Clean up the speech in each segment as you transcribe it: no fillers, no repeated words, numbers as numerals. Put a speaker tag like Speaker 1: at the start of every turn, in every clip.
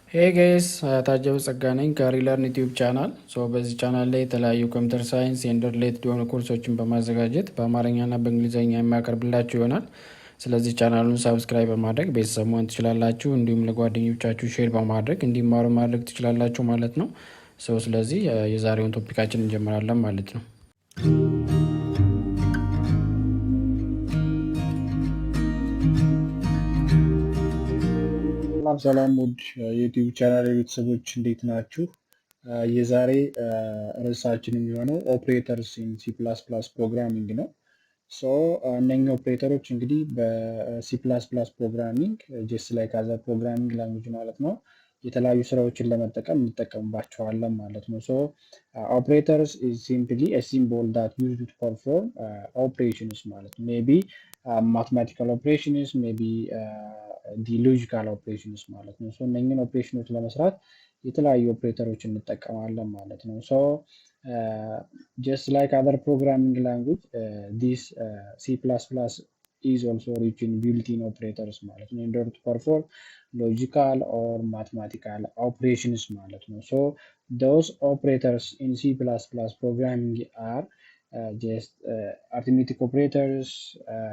Speaker 1: Hey guys, ታጀው ጸጋ ነኝ ከሪለርን ዩቲዩብ ቻናል። በዚህ ቻናል ላይ የተለያዩ ኮምፒውተር ሳይንስ ኤንድ ሪሌትድ የሆኑ ኮርሶችን በማዘጋጀት በአማርኛና በእንግሊዝኛ የሚያቀርብላችሁ ይሆናል። ስለዚህ ቻናሉን ሳብስክራይብ በማድረግ ቤተሰብ መሆን ትችላላችሁ። እንዲሁም ለጓደኞቻችሁ ሼር በማድረግ እንዲማሩ ማድረግ ትችላላችሁ ማለት ነው። ስለዚህ የዛሬውን ቶፒካችን እንጀምራለን ማለት ነው።
Speaker 2: ሰላም ውድ የዩቲዩብ ቻናል ቤተሰቦች እንዴት ናችሁ? የዛሬ ርዕሳችን የሚሆነው ኦፕሬተርስ ኢን ሲ ፕላስ ፕላስ ፕሮግራሚንግ ነው። እነኚህ ኦፕሬተሮች እንግዲህ በሲ ፕላስ ፕላስ ፕሮግራሚንግ ጀስት ላይ ካዘ ፕሮግራሚንግ ላንጉጅ ማለት ነው የተለያዩ ስራዎችን ለመጠቀም እንጠቀምባቸዋለን ማለት ነው። ኦፕሬተርስ ኢዝ ሲምፕሊ ኤ ሲምቦል ዳት ዩዝድ ቱ ፐርፎርም ኦፕሬሽንስ ማለት ነው። ሜቢ ማትማቲካል ኦፕሬሽንስ ሜቢ ሎጂካል ኦፕሬሽንስ ማለት ነው። እነኝን ኦፕሬሽኖች ለመስራት የተለያዩ ኦፕሬተሮች እንጠቀማለን ማለት ነው። ጀስት ላይክ አዘር ፕሮግራሚንግ ላንጉጅ ዲስ ሲ ፕላስ ፕላስ is also rich in built-in operators ማለት ነው in order to perform logical or mathematical operations ማለት ነው. Those operators in C++ programming are just arithmetic operators,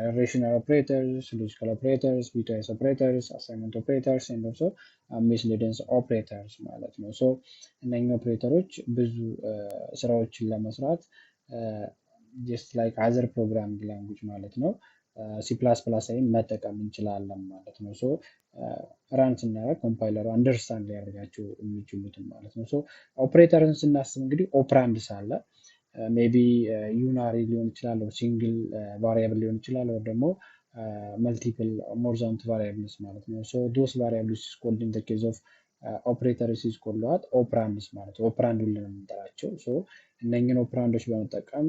Speaker 2: relational operators, logical operators, bitwise operators, assignment operators, and also miscellaneous operators ማለት ነው. እነኚህ ኦፕሬተሮች ብዙ ስራዎችን ለመስራት just like other programming language ማለት ነው ሲ ፕላስ ፕላስ ላይ መጠቀም እንችላለን ማለት ነው። ራን ስናደርግ ኮምፓይለሩ አንደርስታንድ ሊያደርጋቸው የሚችሉትን ማለት ነው። ኦፕሬተርን ስናስብ እንግዲህ ኦፕራንድስ አለ ሜቢ ዩናሪ ሊሆን ይችላል፣ ሲንግል ቫሪያብል ሊሆን ይችላል፣ ወይ ደግሞ መልቲፕል ሞር ዛን ቱ ቫሪያብልስ ማለት ነው። ዶስ ቫሪያብልስ ኮልድ ኢን ዘ ኬዝ ኦፍ ኦፕሬተርስ ኢዝ ኮልድ ዋት ኦፕራንድስ ማለት ነው። ኦፕራንድ ብለን የምንጠራቸው እነኝን ኦፕራንዶች በመጠቀም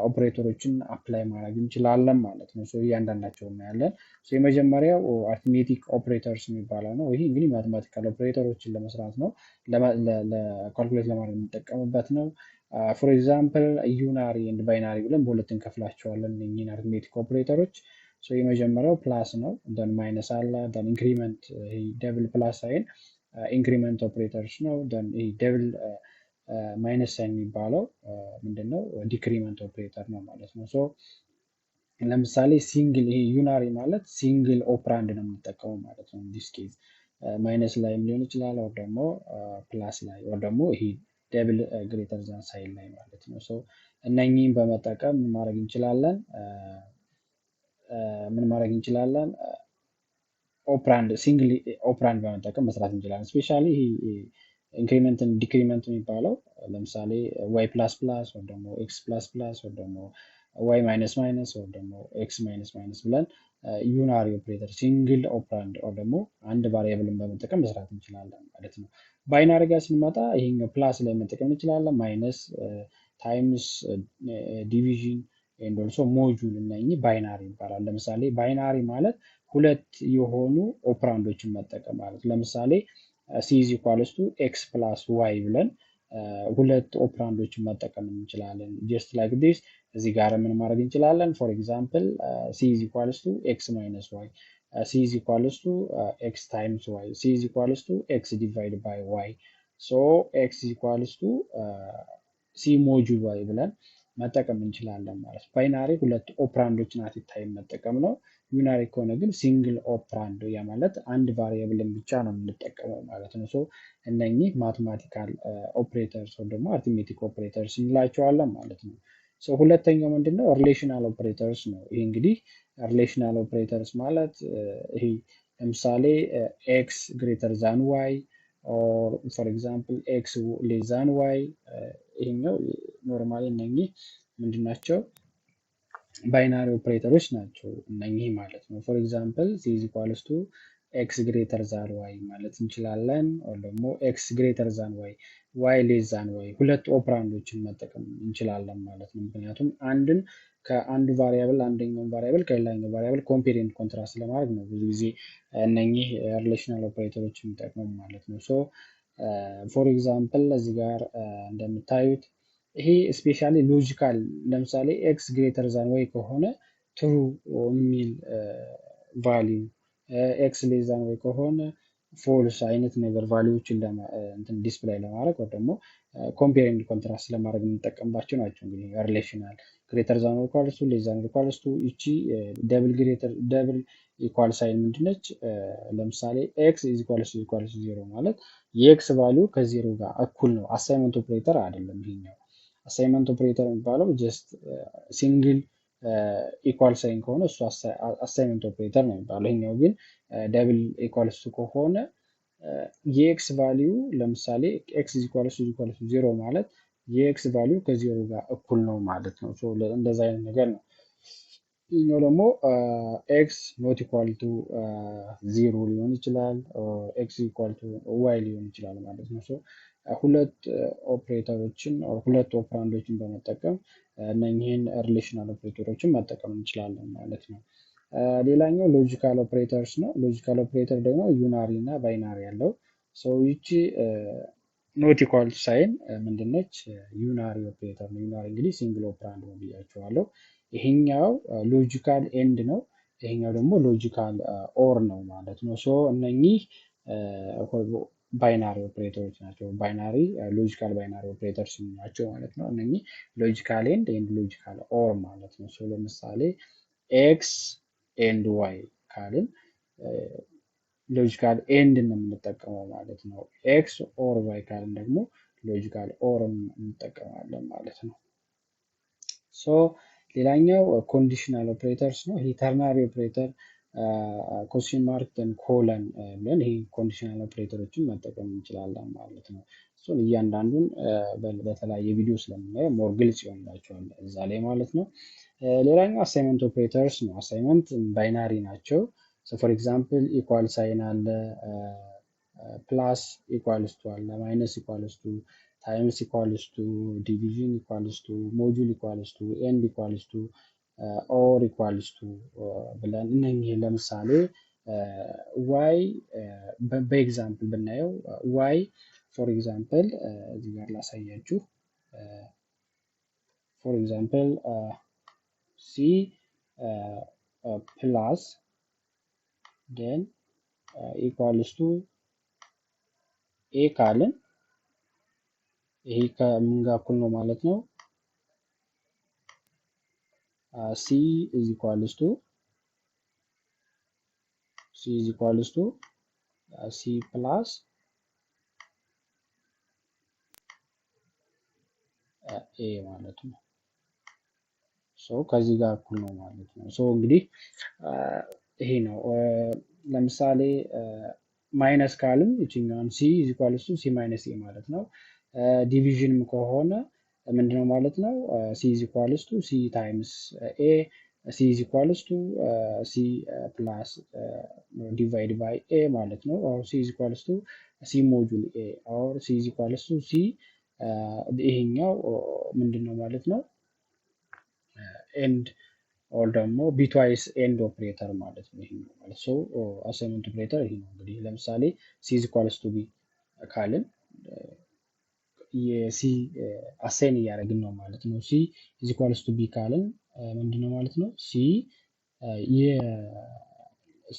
Speaker 2: ኦፕሬተሮችን አፕላይ ማድረግ እንችላለን ማለት ነው። እያንዳንዳቸው እናያለን። የመጀመሪያው አርትሜቲክ ኦፕሬተርስ የሚባለው ነው። ይህ እንግዲህ ማቴማቲካል ኦፕሬተሮችን ለመስራት ነው፣ ለካልኩሌት ለማድረግ የምንጠቀምበት ነው። ፎር ኤግዛምፕል ዩናሪ ኤንድ ባይናሪ ብለን በሁለት እንከፍላቸዋለን እነኚህን አርትሜቲክ ኦፕሬተሮች። የመጀመሪያው ፕላስ ነው፣ ደን ማይነስ አለ፣ ደን ኢንክሪመንት ደብል ፕላስ ሳይን ኢንክሪመንት ኦፕሬተርስ ነው። ደን ደብል ማይነስ ሳይን የሚባለው ምንድነው? ዲክሪመንት ኦፕሬተር ነው ማለት ነው። ለምሳሌ ሲንግል ይሄ ዩናሪ ማለት ሲንግል ኦፕራንድ ነው የምንጠቀመው ማለት ነው። ዲስ ኬዝ ማይነስ ላይም ሊሆን ይችላል፣ ወይ ደግሞ ፕላስ ላይ፣ ወይ ደግሞ ይሄ ደብል ግሬተር ዛን ሳይን ላይ ማለት ነው። እነኚህን በመጠቀም ምን ማድረግ እንችላለን? ኦፕራንድ ሲንግል ኦፕራንድ በመጠቀም መስራት እንችላለን። ስፔሻሊ ይሄ ኢንክሪመንትን ዲክሪመንት የሚባለው ለምሳሌ ዋይ ፕላስ ፕላስ ወይ ደግሞ ኤክስ ፕላስ ፕላስ ወይ ደግሞ ዋይ ማይነስ ማይነስ ወይ ደግሞ ኤክስ ማይነስ ማይነስ ብለን ዩናሪ ኦፕሬተር ሲንግል ኦፕራንድ ወይ ደግሞ አንድ ቫሪያብልን በመጠቀም መስራት እንችላለን ማለት ነው። ባይናሪ ጋር ስንመጣ ይሄኛው ፕላስ ላይ መጠቀም እንችላለን። ማይነስ ታይምስ ዲቪዥን ኤንድ ኦልሶ ሞጁል እነኚህ ባይናሪ ይባላል። ለምሳሌ ባይናሪ ማለት ሁለት የሆኑ ኦፕራንዶችን መጠቀም ማለት ለምሳሌ ሲ ኢዝ ኢኳልስ ቱ ኤክስ ፕላስ ዋይ ብለን ሁለት ኦፕራንዶችን መጠቀም እንችላለን። ጀስት ላይክ ዲስ እዚህ ጋር ምን ማድረግ እንችላለን? ፎር ኤግዛምፕል ሲ ኢዝ ኢኳልስ ቱ ኤክስ ማይነስ ዋይ፣ ሲ ኢዝ ኢኳልስ ቱ ኤክስ ታይምስ ዋይ፣ ሲ ኢዝ ኢኳልስ ቱ ኤክስ ዲቫይድ ባይ ዋይ፣ ኤክስ ኢዝ ኢኳልስ ቱ ሲ ሞጁል ዋይ ብለን መጠቀም እንችላለን ማለት ነው። ባይናሪ ሁለት ኦፕራንዶችን አት ታይም መጠቀም ነው። ዩናሪ ከሆነ ግን ሲንግል ኦፕራንድ፣ ያ ማለት አንድ ቫሪያብልን ብቻ ነው የምንጠቀመው ማለት ነው። እነኚህ ማቴማቲካል ኦፕሬተርስ ወይ ደግሞ አርትሜቲክ ኦፕሬተርስ እንላቸዋለን ማለት ነው። ሁለተኛው ምንድነው? ሪሌሽናል ኦፕሬተርስ ነው። ይሄ እንግዲህ ሪሌሽናል ኦፕሬተርስ ማለት ይሄ ለምሳሌ ኤክስ ግሬተር ዛን ዋይ ኦር ፎር ኤግዛምፕል ኤክስ ሌስ ዛን ዋይ፣ ይሄኛው ኖርማሊ እነኚህ ምንድናቸው? ባይናሪ ኦፕሬተሮች ናቸው እነኚህ ማለት ነው። ፎር ኤግዛምፕል ሲ ኢዝ ኢኳልስ ቱ ኤክስ ግሬተር ዛን ዋይ ማለት እንችላለን። ወይ ደግሞ ኤክስ ግሬተር ዛን ዋይ፣ ዋይ ሌስ ዛን ዋይ፣ ሁለት ኦፕራንዶችን መጠቀም እንችላለን ማለት ነው። ምክንያቱም አንድን ከአንዱ ቫሪያብል አንደኛውን ቫሪያብል ከሌላኛው ቫሪያብል ኮምፔር ኤንድ ኮንትራስት ለማድረግ ነው ብዙ ጊዜ እነኚህ ሪሌሽናል ኦፕሬተሮች የሚጠቅሙ ማለት ነው። ፎር ኤግዛምፕል እዚህ ጋር እንደምታዩት ይሄ ስፔሻሊ ሎጂካል፣ ለምሳሌ ኤክስ ግሬተር ዛን ዋይ ከሆነ ትሩ የሚል ቫሊዩ፣ ኤክስ ሌስ ዛን ዋይ ከሆነ ፎልስ አይነት ነገር ቫሊዎችን እንትን ዲስፕላይ ለማድረግ ወይ ደግሞ ኮምፔር ኤንድ ኮንትራስት ለማድረግ የምንጠቀምባቸው ናቸው። እንግዲህ ሪሌሽናል ግሬተር ዛን ኦር ኢኳልስ ቱ ሌስ ዛን ኦር ኢኳልስ ቱ ይቺ ደብል ኢኳል ሳይን ምንድነች? ለምሳሌ ኤክስ ኢዝ ኢኳልስ ዜሮ ማለት የኤክስ ቫሊዩ ከዜሮ ጋር እኩል ነው። አሳይመንት ኦፕሬተር አይደለም ይሄኛው። አሳይመንት ኦፕሬተር የሚባለው ጀስት ሲንግል ኢኳል ሳይን ከሆነ እሱ አሳይመንት ኦፕሬተር ነው የሚባለው። ይሄኛው ግን ደብል ኢኳልስ ቱ ከሆነ የኤክስ ቫሊዩ ለምሳሌ ኤክስ ኢኳልስ ዜሮ ማለት የኤክስ ቫሊዩ ከዜሮ ጋር እኩል ነው ማለት ነው። እንደዛ አይነት ነገር ነው። ይህኛው ደግሞ ኤክስ ኖት ኢኳል ቱ ዜሮ ሊሆን ይችላል፣ ኤክስ ኢኳል ቱ ዋይ ሊሆን ይችላል ማለት ነው። ሁለት ኦፕሬተሮችን ሁለት ኦፕራንዶችን በመጠቀም እነኚህን ሪሌሽናል ኦፕሬተሮችን መጠቀም እንችላለን ማለት ነው። ሌላኛው ሎጂካል ኦፕሬተርስ ነው። ሎጂካል ኦፕሬተር ደግሞ ዩናሪ እና ባይናሪ ያለው ይቺ ኖት ኢኳል ሳይን ምንድነች? ዩናሪ ኦፕሬተር ነው። ዩናሪ እንግዲህ ሲንግል ኦፕራንድ ነው ብያቸዋለሁ። ይሄኛው ሎጂካል ኤንድ ነው። ይሄኛው ደግሞ ሎጂካል ኦር ነው ማለት ነው። እነኚህ ባይናሪ ኦፕሬተሮች ናቸው። ባይናሪ ሎጂካል ባይናሪ ኦፕሬተርስ ናቸው ማለት ነው። እነኚህ ሎጂካል ኤንድ ሎጂካል ኦር ማለት ነው። ለምሳሌ ኤክስ ኤንድ ዋይ ካልን ሎጂካል ኤንድ ነው የምንጠቀመው ማለት ነው። ኤክስ ኦር ዋይ ካልን ደግሞ ሎጂካል ኦርን እንጠቀማለን ማለት ነው። ሌላኛው ኮንዲሽናል ኦፕሬተርስ ነው። ይሄ ተርናሪ ኦፕሬተር ኮስችን ማርክ ኮለን ብለን ይሄ ኮንዲሽናል ኦፕሬተሮችን መጠቀም እንችላለን ማለት ነው። እያንዳንዱን በተለያየ ቪዲዮ ስለምናየው ሞር ግልጽ ይሆንላቸዋል እዛ ላይ ማለት ነው። ሌላኛው አሳይመንት ኦፕሬተርስ ነው። አሳይመንት ባይናሪ ናቸው። ፎር ኤግዛምፕል ኢኳል ሳይን አለ፣ ፕላስ ኢኳልስ ቱ አለ፣ ማይነስ ኢኳልስ ቱ፣ ታይምስ ኢኳልስ ቱ፣ ዲቪዥን ኢኳልስ ቱ፣ ሞጁል ኢኳልስ ቱ፣ ኤንድ ኢኳልስ ቱ፣ ኦር ኢኳልስ ቱ ብለን እነኚህ ለምሳሌ ዋይ በኤግዛምፕል ብናየው ዋይ ፎር ኤግዛምፕል እዚህ ጋር ላሳያችሁ። ፎር ኤግዛምፕል ሲ ፕላስ ደን ኢኳልስ ቱ ኤ ካልን ይሄ ከምን ጋር እኩል ነው ማለት ነው? ሲ ኢዝ ኢኳልስ ቱ ሲ ፕላስ ኤ ማለት ነው። ከዚህ ጋር እኩል ነው ማለት ነው። እንግዲህ ይሄ ነው። ለምሳሌ ማይነስ ካልን ይችኛውን ሲ ኢዝ ኢኳልስ ቱ ሲ ማይነስ ኤ ማለት ነው። ዲቪዥንም ከሆነ ምንድነው ማለት ነው? ሲ ኢዝ ኢኳልስ ቱ ሲ ታይምስ ኤ፣ ሲ ኢዝ ኢኳልስ ቱ ሲ ፕላስ ዲቫይድ ባይ ኤ ማለት ነው። ኦር ሲ ኢዝ ኢኳልስ ቱ ሲ ሞጁል ኤ፣ ኦር ሲ ኢዝ ኢኳልስ ቱ ሲ ይሄኛው ምንድነው ማለት ነው? ኤንድ ኦር ደግሞ ቢትዋይስ ኤንድ ኦፕሬተር ማለት ነው። ይሄ ነው ማለት አሳይመንት ኦፕሬተር ይሄ ነው። እንግዲህ ለምሳሌ ሲ ኢዝ ኢኳልስ ቱ ቢ ካልን የሲ አሳይን እያደረግን ነው ማለት ነው። ሲ ኢዝ ኢኳልስ ቱ ቢ ካልን ምንድነው ማለት ነው? ሲ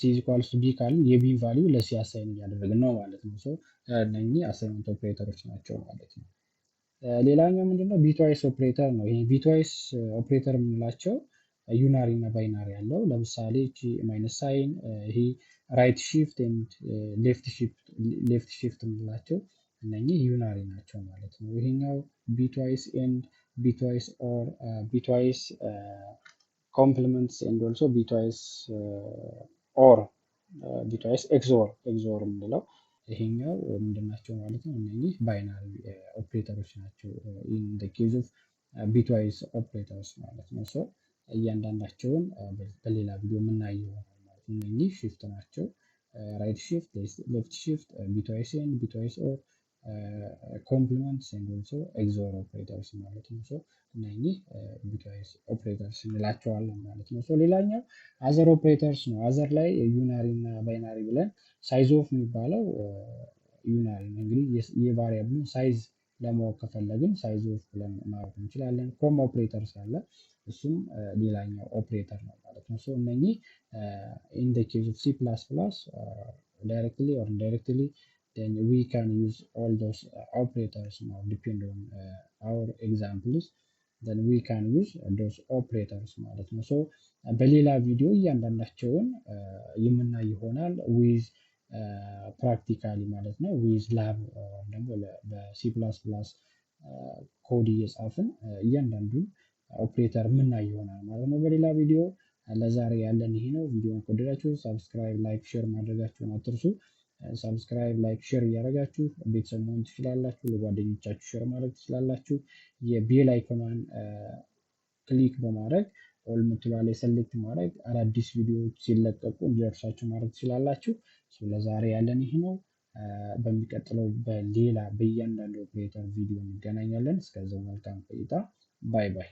Speaker 2: ኢዝ ኢኳልስ ቱ ቢ ካልን የቢ ቫሊዩ ለሲ አሳይን እያደረግን ነው ማለት ነው። እነኚህ አሳይመንት ኦፕሬተሮች ናቸው ማለት ነው። ሌላኛው ምንድነው? ቢትዋይስ ኦፕሬተር ነው። ይሄ ቢትዋይስ ኦፕሬተር የምንላቸው ዩናሪ እና ባይናሪ ያለው ለምሳሌ እቺ ማይነስ ሳይን ይሄ ራይት ሺፍት ኤንድ ሌፍት ሺፍት የምንላቸው እነኚህ ዩናሪ ናቸው ማለት ነው። ይሄኛው ቢትዋይስ ኤንድ ቢትዋይስ ኦር ቢትዋይስ ኮምፕሊመንትስ ኤንድ ኦልሶ ቢትዋይስ ኦር ቢትዋይስ ኤግዞር የምንለው ይሄኛው ምንድናቸው ማለት ነው? እነኚህ ባይናሪ ኦፕሬተሮች ናቸው። ኢን ዘ ኬዝ ኦፍ ቢትዋይስ ኦፕሬተርስ ማለት ነው። እያንዳንዳቸውን በሌላ ቪዲዮ የምናየው ይሆናል ማለት ነው። እነኚህ ሽፍት ናቸው። ራይት ሽፍት፣ ሌፍት ሽፍት፣ ቢትዋይስ ኤንድ ቢትዋይስ ኦር፣ ኮምፕሊመንትስ ኤንድ ኦልሶ ኤግዞር ኦፕሬተርስ ማለት ነው። እነኚህ ቢትዋይስ ኦፕሬተርስ እንላቸዋለን ማለት ነው። ሌላኛው አዘር ኦፕሬተርስ ነው። አዘር ላይ ዩናሪ እና ባይናሪ ብለን ሳይዝ ኦፍ የሚባለው ዩናሪ ነው። እንግዲህ የቫሪያብልን ሳይዝ ለማወቅ ከፈለግን ሳይዝ ኦፍ ብለን ማወቅ እንችላለን። ኮማ ኦፕሬተርስ አለ፣ እሱም ሌላኛው ኦፕሬተር ነው ማለት ነው። እነኚህ ኢን ዘ ኬዝ ኦፍ ሲ ፕላስ ፕላስ directly or indirectly, then we can use all those operators now depend on our examples, then we can use those operators ማለት ነው። ሶ በሌላ ቪዲዮ እያንዳንዳቸውን የምናይ ይሆናል ዊዝ ፕራክቲካሊ ማለት ነው ዊዝ ላብ ደግሞ በሲ ፕላስ ፕላስ ኮድ እየጻፍን እያንዳንዱን ኦፕሬተር ምናይ ይሆናል ማለት ነው በሌላ ቪዲዮ። ለዛሬ ያለን ይሄ ነው። ቪዲዮን ከወደዳችሁ ሳብስክራይብ፣ ላይክ፣ ሼር ማድረጋችሁን አትርሱ። ሳብስክራይብ፣ ላይክ፣ ሼር እያደረጋችሁ ቤተሰብ መሆን ትችላላችሁ። ለጓደኞቻችሁ ሼር ማድረግ ትችላላችሁ። የቤል አይኮኗን ክሊክ በማድረግ ኦል ምትሏ ላይ ሰሌክት ማድረግ አዳዲስ ቪዲዮዎች ሲለቀቁ እንዲደርሳችሁ ማድረግ ትችላላችሁ። ለዛሬ ያለን ይሄ ነው። በሚቀጥለው በሌላ በእያንዳንዱ ኦፕሬተር ቪዲዮ እንገናኛለን። እስከዛው መልካም ቆይታ። ባይ ባይ።